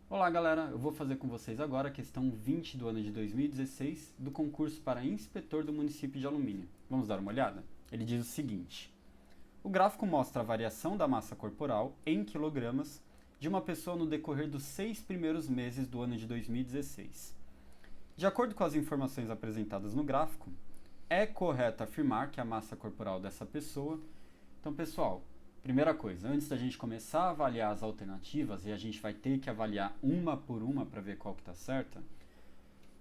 Olá galera, eu vou fazer com vocês agora a questão 20 do ano de 2016 do concurso para inspetor do município de Alumínio. Vamos dar uma olhada? Ele diz o seguinte: o gráfico mostra a variação da massa corporal em quilogramas de uma pessoa no decorrer dos 6 primeiros meses do ano de 2016. De acordo com as informações apresentadas no gráfico, é correto afirmar que a massa corporal dessa pessoa... Então, pessoal, primeira coisa, antes da gente começar a avaliar as alternativas, e a gente vai ter que avaliar uma por uma para ver qual que está certa,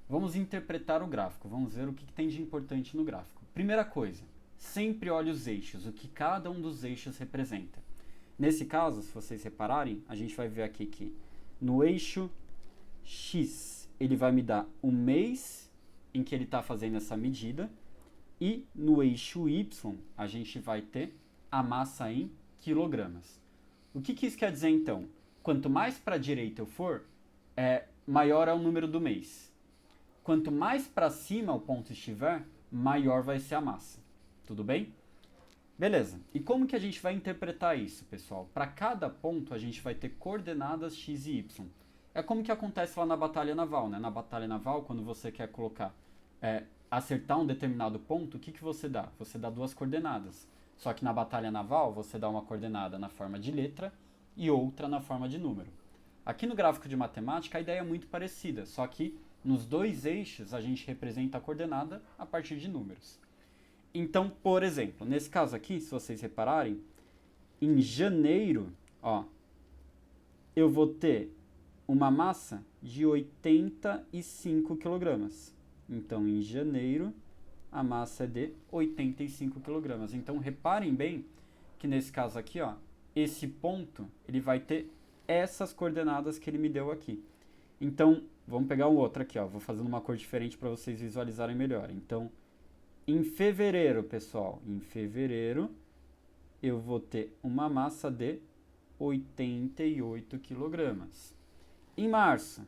vamos interpretar o gráfico, vamos ver o que tem de importante no gráfico. Primeira coisa, sempre olhe os eixos, o que cada um dos eixos representa. Nesse caso, se vocês repararem, a gente vai ver aqui que no eixo X, ele vai me dar o mês em que ele está fazendo essa medida, e no eixo Y, a gente vai ter a massa em quilogramas. O que isso quer dizer então? Quanto mais para a direita eu for, maior é o número do mês. Quanto mais para cima o ponto estiver, maior vai ser a massa. Tudo bem? Beleza. E como que a gente vai interpretar isso, pessoal? Para cada ponto a gente vai ter coordenadas x e y. É como que acontece lá na batalha naval, né? Na batalha naval, quando você quer colocar, acertar um determinado ponto, o que você dá? Você dá duas coordenadas. Só que na batalha naval, você dá uma coordenada na forma de letra e outra na forma de número. Aqui no gráfico de matemática, a ideia é muito parecida, só que nos dois eixos a gente representa a coordenada a partir de números. Então, por exemplo, nesse caso aqui, se vocês repararem, em janeiro, eu vou ter uma massa de 85 kg. Então, em janeiro, a massa é de 85 kg. Então, reparem bem que nesse caso aqui, esse ponto, ele vai ter essas coordenadas que ele me deu aqui. Então, vamos pegar um outro aqui, vou fazendo uma cor diferente para vocês visualizarem melhor. Então, em fevereiro, pessoal, em fevereiro, eu vou ter uma massa de 88 kg. Em março,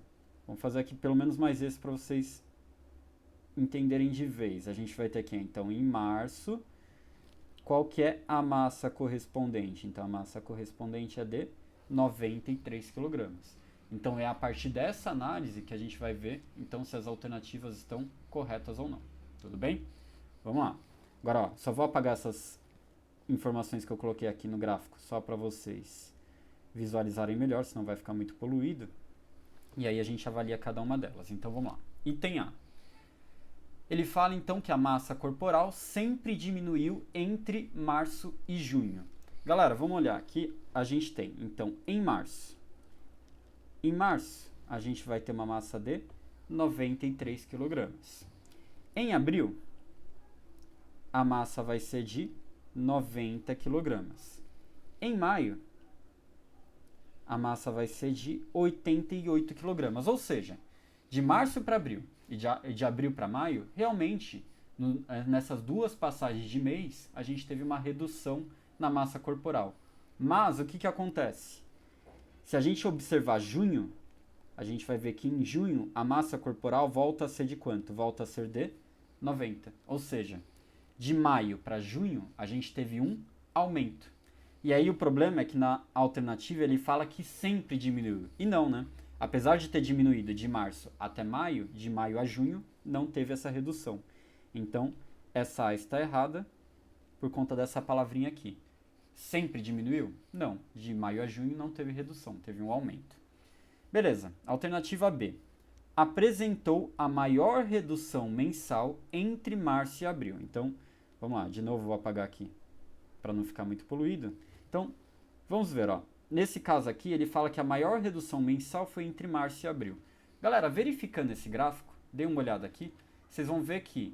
vamos fazer aqui pelo menos mais esse para vocês entenderem de vez. A gente vai ter aqui, então, em março, qual que é a massa correspondente? Então, a massa correspondente é de 93 kg. Então, é a partir dessa análise que a gente vai ver, então, se as alternativas estão corretas ou não. Tudo bem? Vamos lá. Agora, só vou apagar essas informações que eu coloquei aqui no gráfico, só para vocês visualizarem melhor, senão vai ficar muito poluído. E aí a gente avalia cada uma delas. Então, vamos lá. Item A. Ele fala então que a massa corporal sempre diminuiu entre março e junho. Galera, vamos olhar aqui. A gente tem, então, em março. Em março, a gente vai ter uma massa de 93 kg. Em abril, a massa vai ser de 90 kg. Em maio, a massa vai ser de 88 kg. Ou seja, de março para abril e de abril para maio, realmente, nessas duas passagens de mês, a gente teve uma redução na massa corporal. Mas o que acontece? Se a gente observar junho, a gente vai ver que em junho a massa corporal volta a ser de quanto? Volta a ser de 90. Ou seja, de maio para junho, a gente teve um aumento. E aí o problema é que na alternativa ele fala que sempre diminuiu. E não, né? Apesar de ter diminuído de março até maio, de maio a junho, não teve essa redução. Então, essa A está errada por conta dessa palavrinha aqui. Sempre diminuiu? Não. De maio a junho não teve redução, teve um aumento. Beleza. Alternativa B. Apresentou a maior redução mensal entre março e abril. Então, vamos lá. De novo, vou apagar aqui para não ficar muito poluído. Então, vamos ver, Nesse caso aqui, ele fala que a maior redução mensal foi entre março e abril. Galera, verificando esse gráfico, dê uma olhada aqui, vocês vão ver que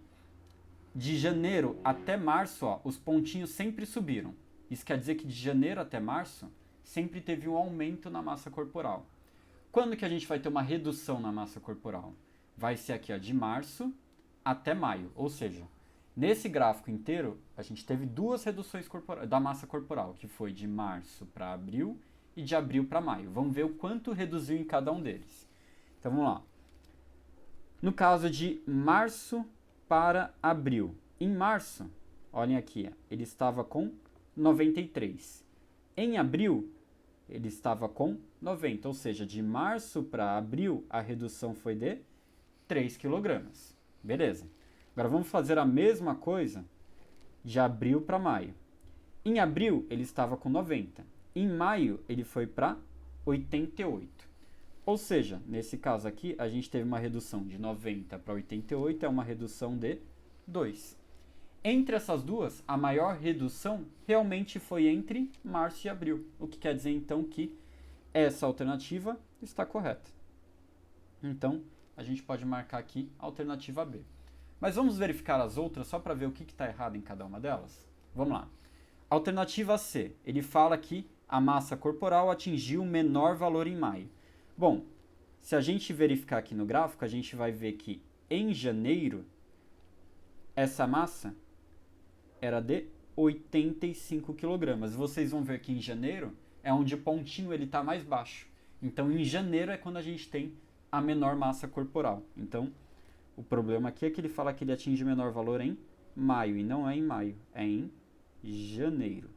de janeiro até março, os pontinhos sempre subiram. Isso quer dizer que de janeiro até março, sempre teve um aumento na massa corporal. Quando que a gente vai ter uma redução na massa corporal? Vai ser aqui, de março até maio. Ou seja, nesse gráfico inteiro, a gente teve duas reduções da massa corporal, que foi de março para abril e de abril para maio. Vamos ver o quanto reduziu em cada um deles. Então, vamos lá. No caso de março para abril. Em março, olhem aqui, ele estava com 93. Em abril, ele estava com 90. Ou seja, de março para abril, a redução foi de 3 kg. Beleza. Agora vamos fazer a mesma coisa de abril para maio. Em abril, ele estava com 90. Em maio, ele foi para 88. Ou seja, nesse caso aqui, a gente teve uma redução de 90 para 88, é uma redução de 2. Entre essas duas, a maior redução realmente foi entre março e abril, o que quer dizer então que essa alternativa está correta. Então, a gente pode marcar aqui a alternativa B. Mas vamos verificar as outras só para ver o que está errado em cada uma delas? Vamos lá. Alternativa C, ele fala que a massa corporal atingiu o menor valor em maio. Bom, se a gente verificar aqui no gráfico, a gente vai ver que em janeiro, essa massa era de 85 kg. Vocês vão ver que em janeiro é onde o pontinho está mais baixo. Então, em janeiro é quando a gente tem a menor massa corporal. Então, o problema aqui é que ele fala que ele atinge o menor valor em maio, e não é em maio, é em janeiro.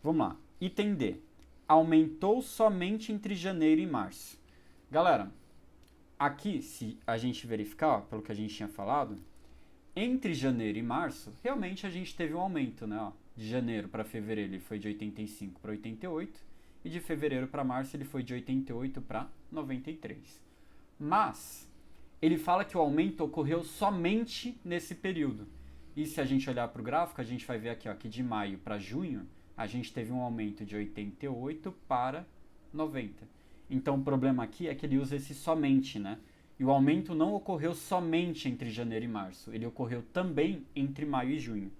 Vamos lá. Item D. Aumentou somente entre janeiro e março. Galera, aqui, se a gente verificar, ó, pelo que a gente tinha falado, entre janeiro e março, realmente a gente teve um aumento, né? Ó, de janeiro para fevereiro ele foi de 85 para 88, e de fevereiro para março ele foi de 88 para 93. Mas ele fala que o aumento ocorreu somente nesse período. E se a gente olhar para o gráfico, a gente vai ver aqui ó, que de maio para junho, a gente teve um aumento de 88 para 90. Então o problema aqui é que ele usa esse somente, né? E o aumento não ocorreu somente entre janeiro e março, ele ocorreu também entre maio e junho.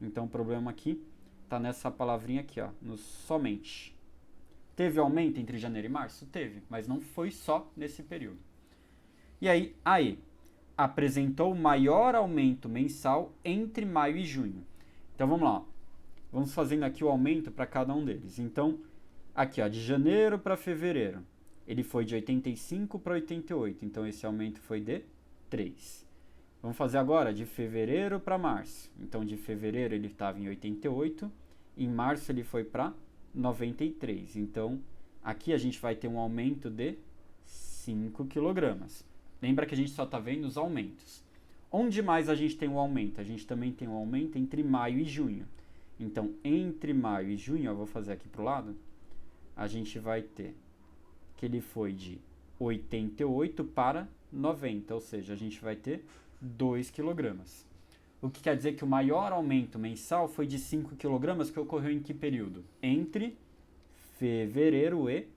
Então o problema aqui está nessa palavrinha aqui, ó, no somente. Teve aumento entre janeiro e março? Teve, mas não foi só nesse período. E aí, a E apresentou maior aumento mensal entre maio e junho. Então vamos lá, ó. Vamos fazendo aqui o aumento para cada um deles. Então, aqui ó, de janeiro para fevereiro, ele foi de 85 para 88, então esse aumento foi de 3. Vamos fazer agora de fevereiro para março. Então, de fevereiro ele estava em 88, em março ele foi para 93. Então, aqui a gente vai ter um aumento de 5 kg. Lembra que a gente só está vendo os aumentos. Onde mais a gente tem um aumento? A gente também tem um aumento entre maio e junho. Então, entre maio e junho, eu vou fazer aqui para o lado, a gente vai ter que ele foi de 88 para 90, ou seja, a gente vai ter 2 kg. O que quer dizer que o maior aumento mensal foi de 5 kg, que ocorreu em que período? Entre fevereiro e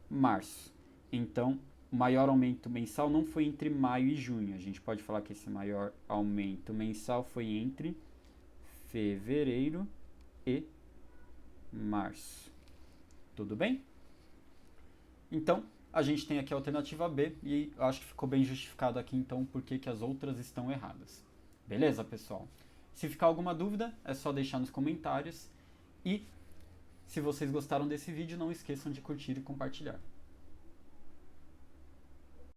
março. Então, o maior aumento mensal não foi entre maio e junho. A gente pode falar que esse maior aumento mensal foi entre fevereiro e março. Tudo bem? Então, a gente tem aqui a alternativa B e eu acho que ficou bem justificado aqui, então, por que as outras estão erradas. Beleza, pessoal? Se ficar alguma dúvida, é só deixar nos comentários. E, se vocês gostaram desse vídeo, não esqueçam de curtir e compartilhar.